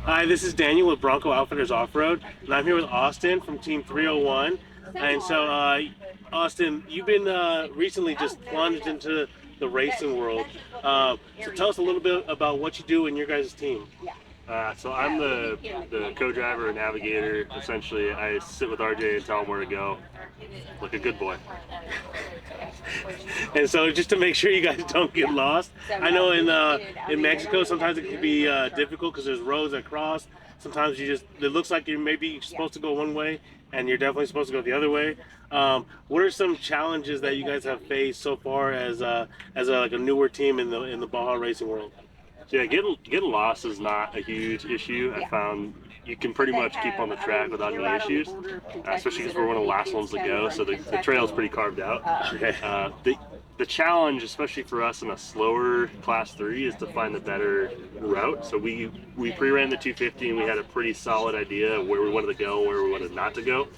Hi, this is Daniel with Bronco Outfitters Off-Road, and I'm here with Austin from Team 301. And so, Austin, you've been recently just plunged into the racing world. So tell us a little bit about what you do in your guys' team. So I'm the co-driver and navigator. Essentially, I sit with RJ and tell him where to go, like a good boy. And so, just to make sure you guys don't get lost, I know in Mexico sometimes it can be difficult because there's roads that cross. Sometimes it looks like you're maybe supposed to go one way, and you're definitely supposed to go the other way. What are some challenges that you guys have faced so far as like a newer team in the Baja racing world? So yeah, getting lost is not a huge issue. I found you can pretty much keep on the track without any issues, especially because we're one of the last ones to go, so the trail is pretty carved out. Okay. The challenge, especially for us in a slower class 3, is to find the better route. So we pre-ran the 250 and we had a pretty solid idea of where we wanted to go, where we wanted not to go.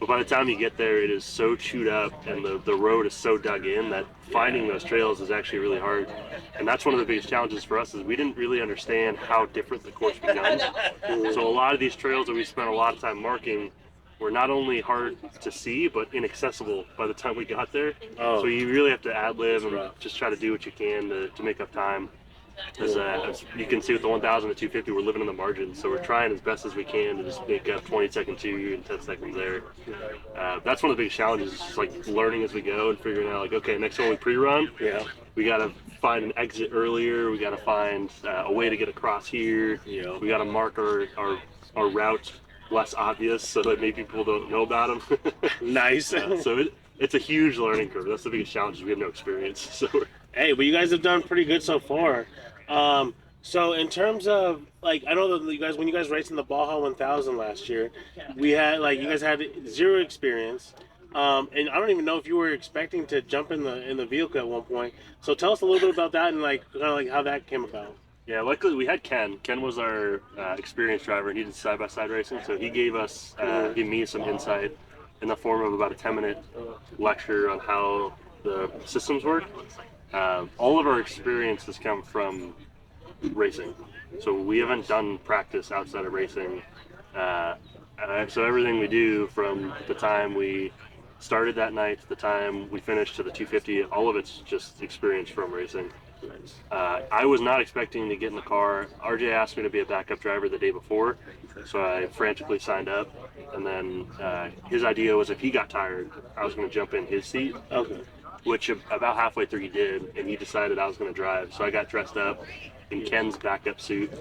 But by the time you get there, it is so chewed up and the road is so dug in that finding those trails is actually really hard. And that's one of the biggest challenges for us is we didn't really understand how different the course becomes. So a lot of these trails that we spent a lot of time marking were not only hard to see, but inaccessible by the time we got there. Oh. So you really have to ad-lib and just try to do what you can to make up time. As you can see with the 1000 to 250, we're living in the margins, so we're trying as best as we can to just make up 20 seconds here and 10 seconds there. That's one of the biggest challenges, just like learning as we go and figuring out, like, okay, next time we pre-run, Yeah. we got to find an exit earlier, we got to find a way to get across here, Yeah. we got to mark our route less obvious so that maybe people don't know about them. Nice. So it's a huge learning curve. That's the biggest challenge, is we have no experience. So Hey, but you guys have done pretty good so far. So in terms of like, I know that you guys when you guys raced in the Baja 1000 last year, we had like you guys had zero experience, and I don't even know if you were expecting to jump in the vehicle at one point. So tell us a little bit about that and like kind of like how that came about. yeah, luckily we had Ken. Ken was our experienced driver, and he did side-by-side racing, so he gave me some insight in the form of about a 10-minute lecture on how the systems work. All of our experience has come from racing, so we haven't done practice outside of racing. So everything we do from the time we started that night to the time we finished to the 250, all of it's just experience from racing. I was not expecting to get in the car. RJ asked me to be a backup driver the day before, so I frantically signed up. And then his idea was if he got tired, I was going to jump in his seat. Okay. Which about halfway through he did, and he decided I was going to drive. So I got dressed up in Ken's backup suit,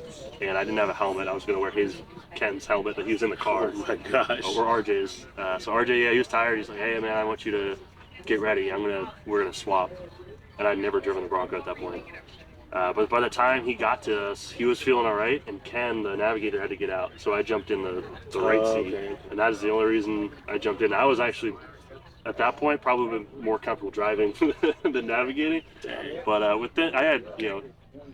and I didn't have a helmet. I was going to wear Ken's helmet that he was in the car. Oh my gosh. Or RJ's. So RJ, yeah, he was tired. He's like, hey man, I want you to get ready. We're gonna swap. And I'd never driven the Bronco at that point. But by the time he got to us, he was feeling all right, and Ken, the navigator, had to get out. So I jumped in the right seat, Okay. and that is the only reason I jumped in. I was actually at that point probably more comfortable driving than navigating. But with that, I had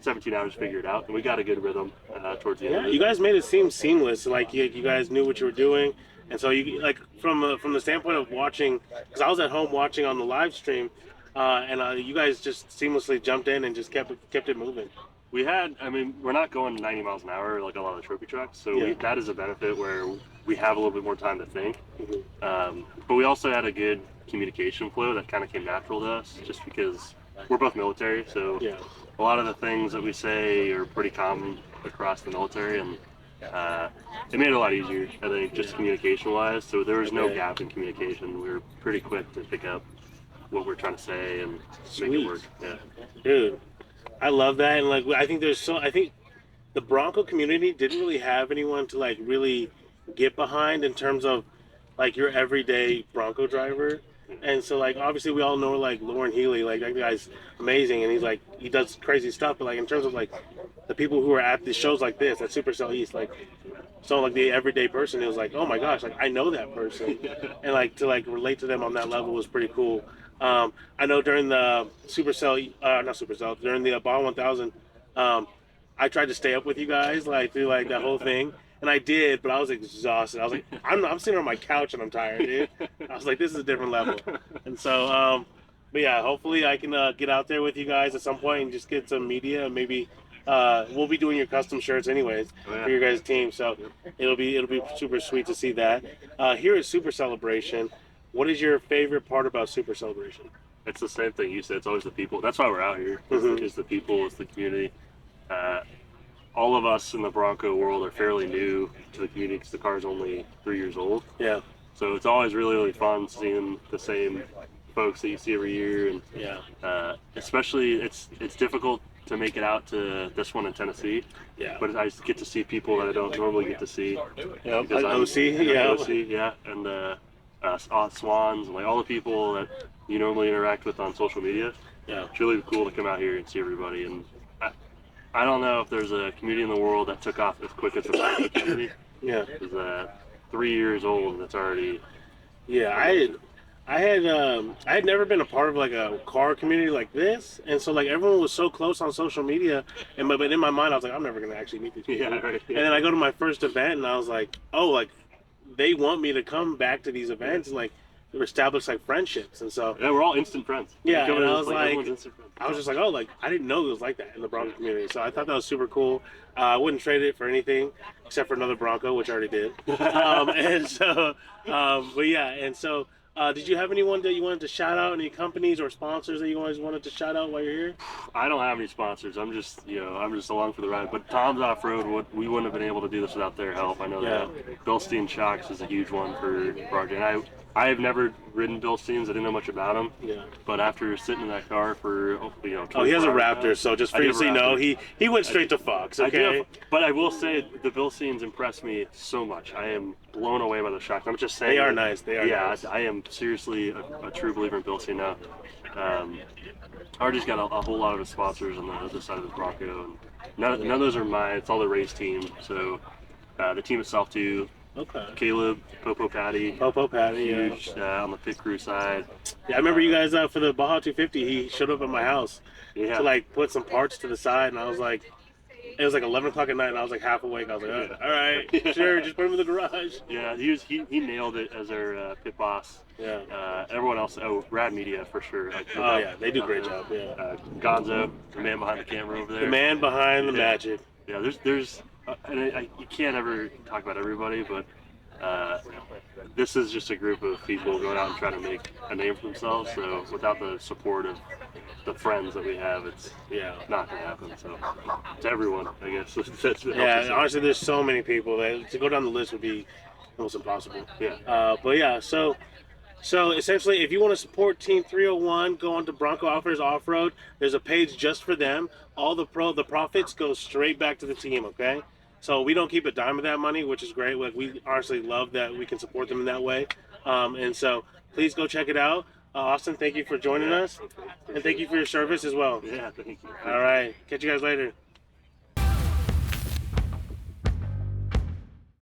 17 hours figured out, and we got a good rhythm towards the end. Yeah, Of it. you guys made it seem seamless. Like you guys knew what you were doing, and so you like from the standpoint of watching, because I was at home watching on the live stream, and you guys just seamlessly jumped in and just kept it moving. We're not going 90 miles an hour like a lot of the trophy trucks, so Yeah. that is a benefit where we have a little bit more time to think. Mm-hmm. But we also had a good communication flow that kind of came natural to us, just because we're both military, so Yeah. a lot of the things that we say are pretty common across the military, and it made it a lot easier, I think, just communication-wise. So there was no Okay. gap in communication. We were pretty quick to pick up what we're trying to say and make Sweet. it work. Yeah. Dude, I love that, and like I think the Bronco community didn't really have anyone to like really get behind in terms of like your everyday Bronco driver. And so like obviously we all know like Lauren Healy, like that guy's amazing and he does crazy stuff, but like in terms of like the people who are at the shows like this at Supercell East, like so like the everyday person, it was like, oh my gosh, like I know that person, and like to like relate to them on that level was pretty cool. I know during the Supercell, not Supercell, during the Baja 1000, I tried to stay up with you guys like through like that whole thing, and I did, but I was exhausted. I was like, I'm sitting on my couch and I'm tired, dude. I was like, this is a different level, and so. But yeah, hopefully I can get out there with you guys at some point and just get some media, and maybe we'll be doing your custom shirts anyways Oh, yeah. for your guys' team. So it'll be super sweet to see that. Here at Super Celebration, what is your favorite part about Super Celebration? It's the same thing you said. It's always the people. That's why we're out here. Mhm. Is the people, is the community. Uh, all of us in the Bronco world are fairly new to the community because the car's only 3 years old. Yeah, So it's always really, really fun seeing the same folks that you see every year, and yeah, especially it's difficult to make it out to this one in Tennessee. yeah. But I get to see people that I don't normally get to see. Yeah, Because I'm- OC, yeah. OC, yeah, and Swans, and like all the people that you normally interact with on social media. Yeah. It's really cool to come out here and see everybody. And I don't know if there's a community in the world that took off as quick as the Bronco community. Yeah. It's 3 years old and it's already. Yeah, I had never been a part of like a car community like this, and so like everyone was so close on social media, but in my mind I was like, I'm never gonna actually meet these people. Yeah, right. And then I go to my first event, and I was like, oh, like they want me to come back to these events and like establish like friendships, and so Yeah, we're all instant friends. Yeah, You come and in, I it's was like- everyone's instant friends. I was just like, oh, like I didn't know it was like that in the Bronco community. So I thought that was super cool. I wouldn't trade it for anything except for another Bronco, which I already did. And so, but yeah, and so. Did you have anyone that you wanted to shout out? Any companies or sponsors that you guys wanted to shout out while you're here? I don't have any sponsors. I'm just along for the ride. But Tom's Off Road, we wouldn't have been able to do this without their help. I know that. Bilstein Shocks is a huge one for RJ. And I have never ridden Bilsteins. I didn't know much about them. Yeah. But after sitting in that car for Oh, he has a 24 hours Raptor. now, So just I for you do to have a know, Raptor. he went straight to Fox. I do Okay. have- but I will say the Bilsteins impressed me so much. I am blown away by the shocks. I'm just saying. They are nice. They are nice. I am seriously a true believer in Bilstein now. RJ's got a whole lot of his sponsors on the other side of the Bronco, and none of those are mine. It's all the race team. So the team itself too. Okay. Caleb, Popo Patty, Popo Patty. Yeah. huge on the pit crew side. Yeah, I remember you guys for the Baja 250. He showed up at my house Yeah. to like put some parts to the side, and I was like, it was like 11 o'clock at night, and I was like half awake. I was like, all right, sure, just put him in the garage. Yeah, he nailed it as our pit boss. Yeah. Everyone else, Rad Media for sure. Like, Oh yeah, they do a great job. Yeah. Gonzo, the man behind the camera over there. The man behind the Yeah. magic. Yeah, there's, and you can't ever talk about everybody, but this is just a group of people going out and trying to make a name for themselves. So without the support of the friends that we have, it's Yeah. not gonna happen. So to everyone, I guess that's Yeah, honestly, there's so many people that to go down the list would be almost impossible. Yeah. But yeah, so essentially, if you want to support Team 301, go on to Bronco Offers Off Road. There's a page just for them. All the profits go straight back to the team. Okay, so we don't keep a dime of that money, which is great. Like, we honestly love that we can support them in that way. And so please go check it out. Austin, thank you for joining us, and thank you for your service as well. Yeah, thank you. All right, catch you guys later.